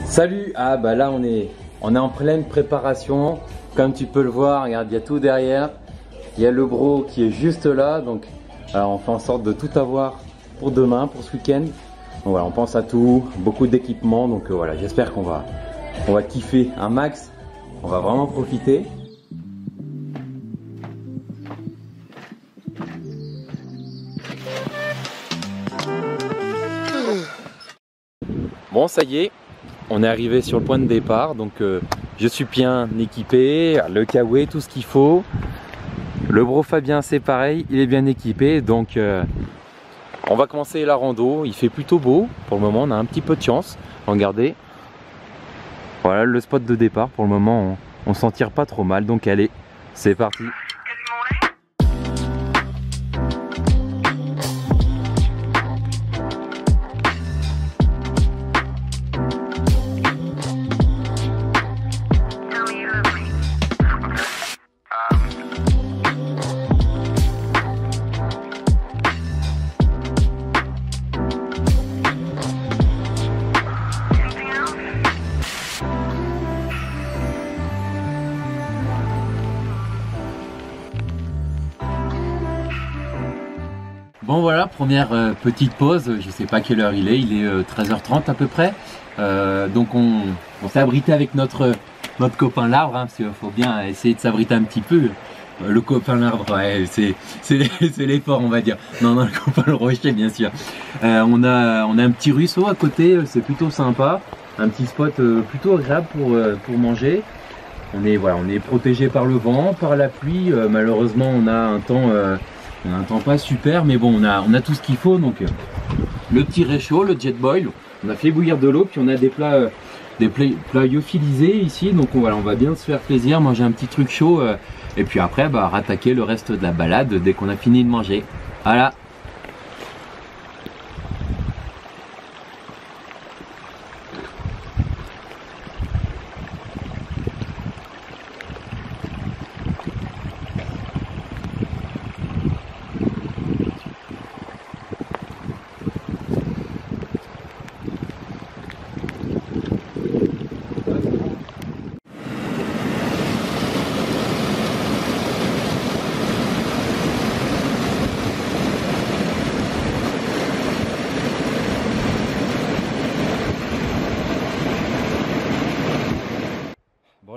Salut! Ah bah là on est en pleine préparation. Comme tu peux le voir, regarde, il y a tout derrière. Il y a le bro qui est juste là. Donc alors on fait en sorte de tout avoir pour demain, pour ce week-end. Donc voilà, on pense à tout, beaucoup d'équipements. Donc voilà, j'espère qu'on va kiffer un max. On va vraiment profiter. Bon, ça y est, on est arrivé sur le point de départ, donc je suis bien équipé, le Kawaii, tout ce qu'il faut. Le bro Fabien, c'est pareil, il est bien équipé, donc on va commencer la rando. Il fait plutôt beau, pour le moment on a un petit peu de chance. Regardez, voilà le spot de départ, pour le moment on s'en tire pas trop mal, donc allez, c'est parti. Bon voilà, première petite pause, je sais pas quelle heure il est 13h30 à peu près. Donc on s'est abrité avec notre copain l'arbre, hein, parce qu'il faut bien essayer de s'abriter un petit peu. Le copain l'arbre, ouais, c'est l'effort on va dire. Non, le copain le rocher bien sûr. On a un petit ruisseau à côté, c'est plutôt sympa. Un petit spot plutôt agréable pour manger. On est protégé par le vent, par la pluie. Malheureusement on a un temps pas super, mais bon, on a tout ce qu'il faut. Donc le petit réchaud, le jet boil, on a fait bouillir de l'eau, puis on a des plats lyophilisés ici. Donc on va bien se faire plaisir, manger un petit truc chaud, et puis après rattaquer le reste de la balade dès qu'on a fini de manger. Voilà.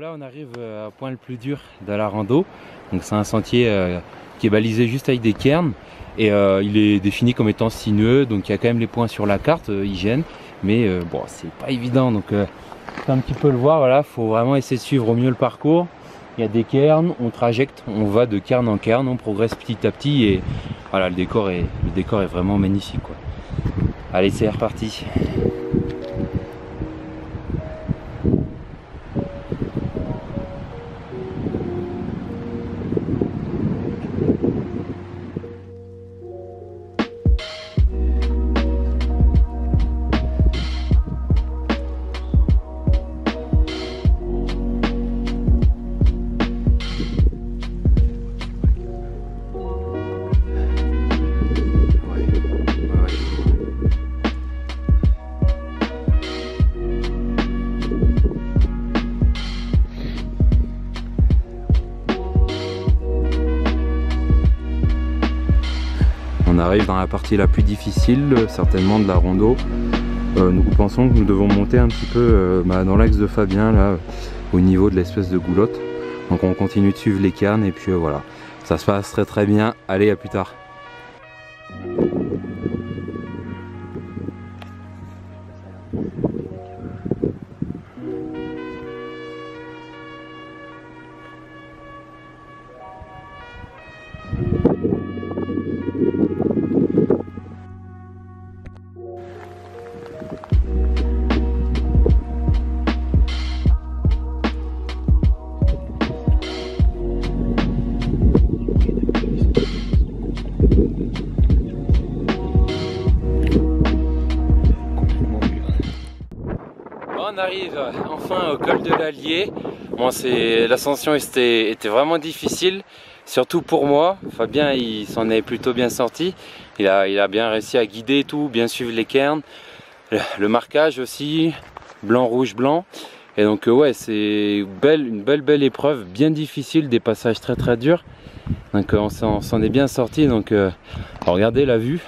Là on arrive au point le plus dur de la rando. Donc c'est un sentier qui est balisé juste avec des cairns et il est défini comme étant sinueux, donc il y a quand même les points sur la carte, ils gênent, mais bon c'est pas évident, donc faut un petit peu le voir. Voilà, faut vraiment essayer de suivre au mieux le parcours. Il y a des cairns, on trajecte, on va de cairn en cairn, on progresse petit à petit et voilà, le décor est vraiment magnifique quoi. Allez, c'est reparti. On arrive dans la partie la plus difficile, certainement de la rando. Nous pensons que nous devons monter un petit peu dans l'axe de Fabien, là, au niveau de l'espèce de goulotte. Donc on continue de suivre les cairns et puis voilà, ça se passe très bien. Allez, à plus tard. On arrive enfin au col de l'Allier. Bon, l'ascension était vraiment difficile, surtout pour moi. Fabien, il s'en est plutôt bien sorti. Il a bien réussi à guider tout, bien suivre les cairns, le marquage aussi. blanc, rouge, blanc. Et donc ouais, c'est une belle épreuve, bien difficile, des passages très durs. Donc on s'en est bien sorti. Donc regardez la vue.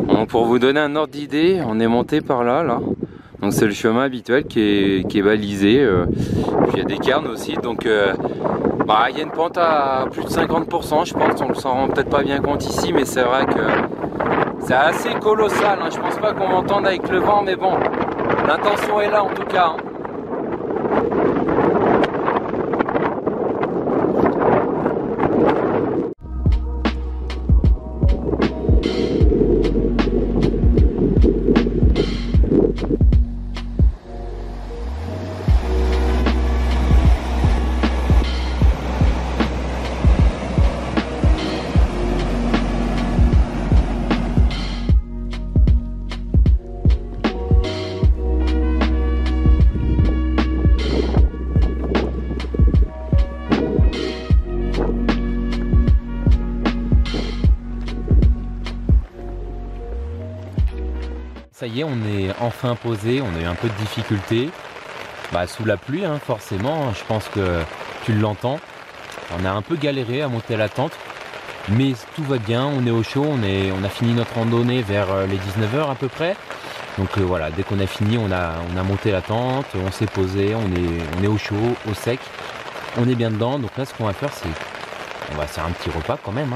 Donc pour vous donner un ordre d'idée, on est monté par là. Donc c'est le chemin habituel qui est balisé. Puis il y a des cairns aussi. Donc il y a une pente à plus de 50%, je pense. On ne s'en rend peut-être pas bien compte ici, mais c'est vrai que c'est assez colossal. Je pense pas qu'on m'entende avec le vent, mais bon, l'intention est là en tout cas. Ça y est, on est enfin posé, on a eu un peu de difficulté. Sous la pluie, forcément, je pense que tu l'entends. On a un peu galéré à monter la tente, mais tout va bien, on est au chaud, on a fini notre randonnée vers les 19 h à peu près. Donc voilà, dès qu'on a fini, on a monté la tente, on s'est posé, on est au chaud, au sec, on est bien dedans. Donc là, ce qu'on va faire, c'est on va faire un petit repas quand même.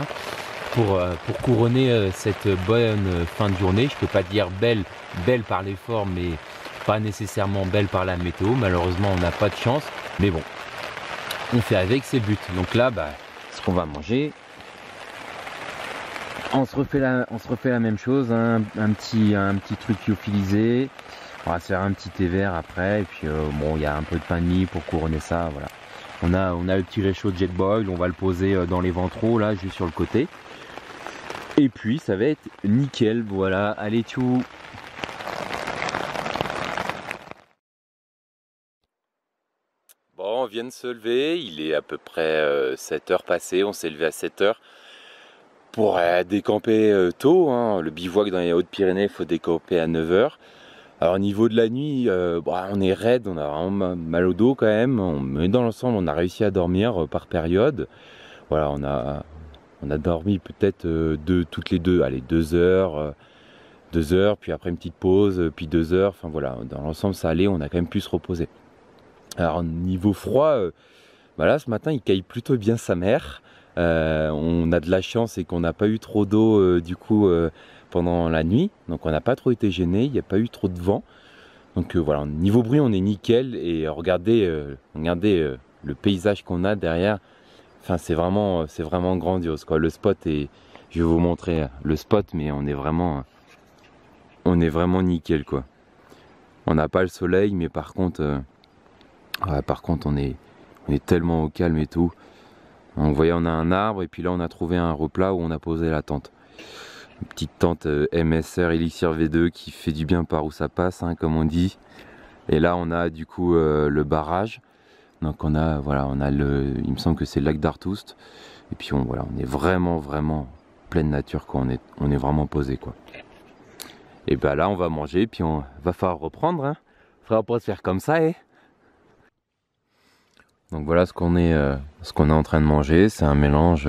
Pour couronner cette bonne fin de journée. Je peux pas dire belle par l'effort, mais pas nécessairement belle par la météo. Malheureusement, on n'a pas de chance, mais bon, on fait avec, ses buts. Donc là, ce qu'on va manger, on se refait la même chose, un petit truc lyophilisé. On va se faire un petit thé vert après, et puis bon, il y a un peu de pain de mie pour couronner ça. Voilà, on a le petit réchaud de Jetboil, on va le poser dans les ventreaux là, juste sur le côté. Et puis ça va être nickel, voilà, allez tchou. Bon, on vient de se lever, il est à peu près 7 h passées, on s'est levé à 7 h pour décamper tôt. Le bivouac dans les Hautes-Pyrénées, il faut décamper à 9 h. Alors au niveau de la nuit, on est raide, on a vraiment mal au dos quand même, mais dans l'ensemble on a réussi à dormir par période. Voilà, on a dormi peut-être toutes les 2 heures, 2 heures, puis après une petite pause, puis 2 heures, enfin voilà, dans l'ensemble ça allait, on a quand même pu se reposer. Alors niveau froid, ce matin il caille plutôt bien sa mère, on a de la chance et qu'on n'a pas eu trop d'eau du coup pendant la nuit, donc on n'a pas trop été gêné, il n'y a pas eu trop de vent, donc voilà, niveau bruit on est nickel, et regardez le paysage qu'on a derrière. Enfin, c'est vraiment grandiose quoi. Le spot est, je vais vous montrer le spot, mais on est vraiment nickel quoi. On n'a pas le soleil, mais par contre, on est tellement au calme et tout. Donc, vous voyez, on a un arbre, et puis là on a trouvé un replat où on a posé la tente. Une petite tente MSR Elixir V2 qui fait du bien par où ça passe, comme on dit. Et là on a du coup le barrage. Donc on a il me semble que c'est le lac d'Artoust, et puis on est vraiment pleine nature quoi, on est vraiment posé quoi. Et là on va manger, puis on va falloir reprendre, faudra pas se faire comme ça Donc voilà ce qu'on est en train de manger, c'est un mélange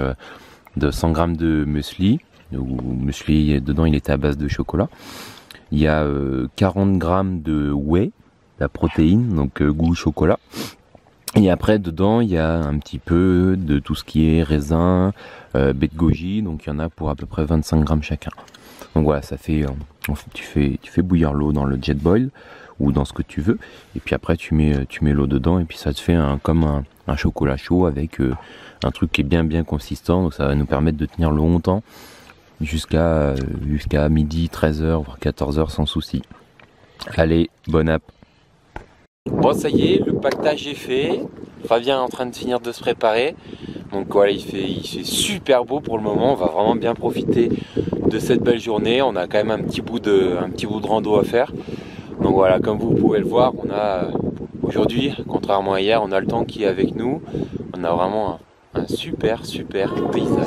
de 100 g de muesli, dedans il était à base de chocolat. Il y a 40 g de whey, la protéine, donc goût chocolat. Et après dedans il y a un petit peu de tout ce qui est raisin, baie de goji, donc il y en a pour à peu près 25 g chacun. Donc voilà, ça fait, tu fais bouillir l'eau dans le Jetboil ou dans ce que tu veux, et puis après tu mets l'eau dedans, et puis ça te fait comme un chocolat chaud avec un truc qui est bien consistant, donc ça va nous permettre de tenir longtemps, jusqu'à midi, 13 h, voire 14 h sans souci. Allez, bon app. Bon, ça y est, le pactage est fait. Fabien est en train de finir de se préparer. Donc voilà, il fait super beau pour le moment. On va vraiment bien profiter de cette belle journée. On a quand même un petit bout de rando à faire. Donc voilà, comme vous pouvez le voir, on a aujourd'hui, contrairement à hier, on a le temps qui est avec nous. On a vraiment un super paysage.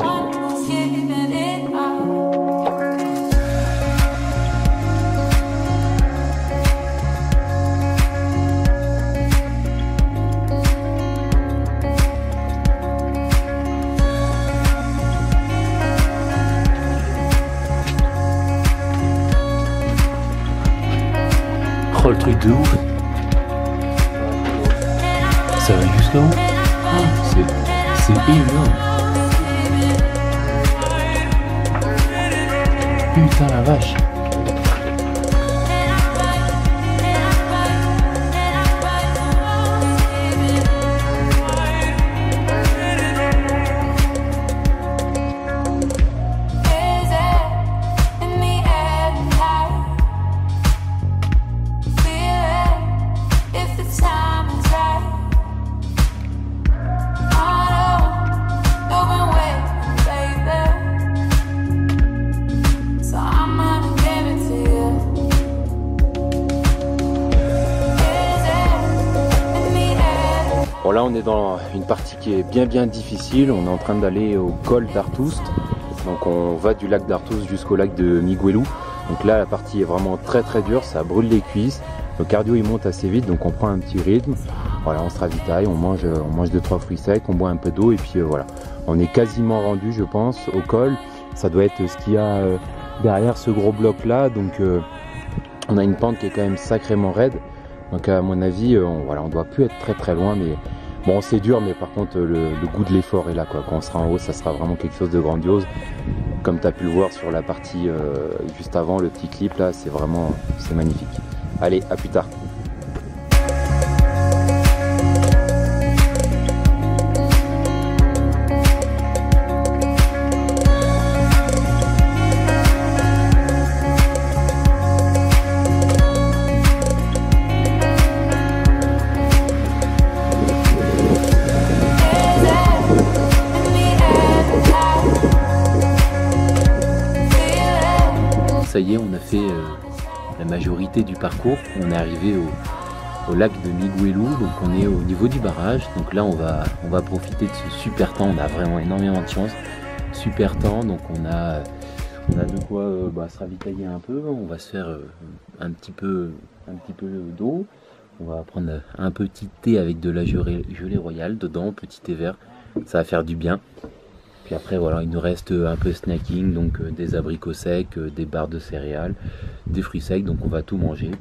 Oh, le truc de ouf. Ça va jusqu'à où? Oh, c'est énorme. Putain la vache. Bon là on est dans une partie qui est bien difficile, on est en train d'aller au col d'Artoust. Donc on va du lac d'Artoust jusqu'au lac de Miguelú. Donc là la partie est vraiment très dure, ça brûle les cuisses. Le cardio il monte assez vite donc on prend un petit rythme. Voilà, on se ravitaille, on mange 2-3 fruits secs, on boit un peu d'eau et puis voilà. On est quasiment rendu je pense au col. Ça doit être ce qu'il y a derrière ce gros bloc là. Donc on a une pente qui est quand même sacrément raide. Donc à mon avis, on doit plus être très loin, mais bon c'est dur, mais par contre le goût de l'effort est là quoi. Quand on sera en haut, ça sera vraiment quelque chose de grandiose. Comme tu as pu le voir sur la partie juste avant, le petit clip là, c'est magnifique. Allez, à plus tard. Ça y est, on a fait la majorité du parcours. On est arrivé au lac de Miguelú, donc on est au niveau du barrage. Donc là, on va profiter de ce super temps. On a vraiment énormément de chance. Super temps, donc on a de quoi se ravitailler un peu. On va se faire un petit peu d'eau. On va prendre un petit thé avec de la gelée royale dedans, petit thé vert. Ça va faire du bien. Puis après voilà, il nous reste un peu snacking, donc des abricots secs, des barres de céréales, des fruits secs, donc on va tout manger.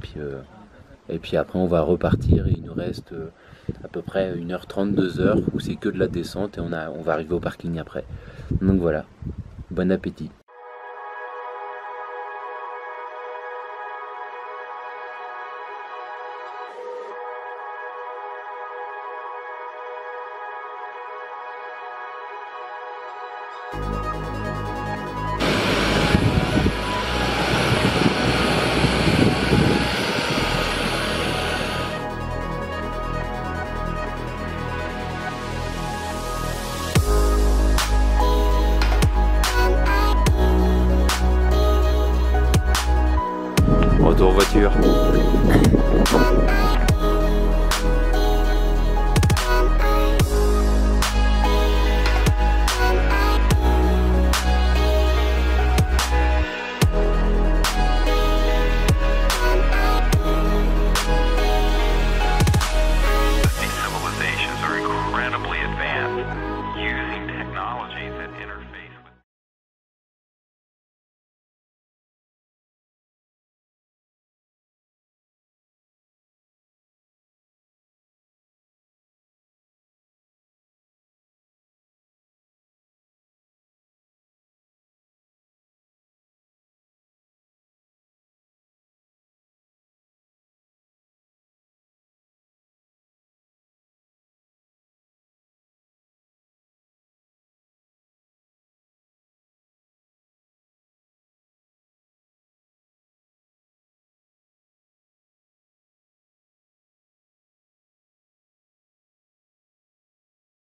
Et puis après on va repartir et il nous reste à peu près 1h30, 2h où c'est que de la descente et on va arriver au parking après. Donc voilà, bon appétit.